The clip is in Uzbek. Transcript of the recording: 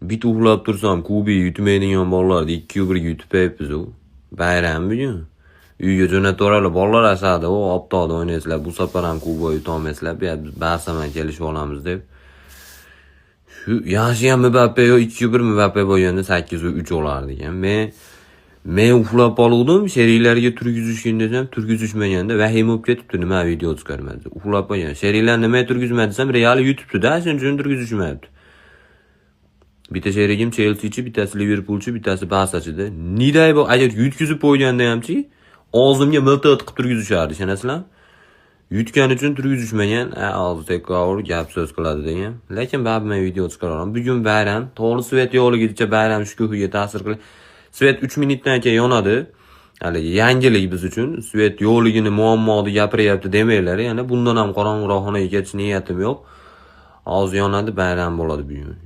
bit uxlab tursam, kubi yutmaydigan bolalarni 2-1 yutib qo'yibmiz u. Bayram bugun. Uyga jo'nataverib bolalar asadi, o optoqda o'ynaysizlar, bu safar ham kuba yutolmaysizlar, bu yerda bahsaman kelishib olamiz deb. Shu yaxshi ham Mbappe 2-1 Mbappe bo'lganda 8-3 olardi ekan. Men uxlab qoldim, seriyalarga turgizishgan desam, turgizishmaganda vahim bo'lib ketibdi, nima video chiqarmadi. Uxlab qolgan. Seriyalar nima turgizmadi desam, Real yutibdi-da, shuning uchun turgizishmayapti. Bitta sherigim Chelsea-chi, bittasi Liverpool-chi, bittasi Barsa-chida. Niday bu agar yutkizib qo'yganda hamchi, og'zimga miltiq qilib turgizishardi, ishonasizlar? Yutgan uchun turgizishmagan, hozir tekrar gap so'z qiladi degan. Lekin baribir men video chiqaraman. Bugun bayram, to'g'ri svet yo'qligicha bayram shukuhiga ta'sir qiladi. Svet 3 minutdan keyin yonadi. Hali yangilik biz uchun. Svet yo'qligini muammoni gapiryapti demanglar, yana bundan ham qorong'uroq xonaga ketish niyatim yo'q. Hozir yonadi, bayram bo'ladi bugun.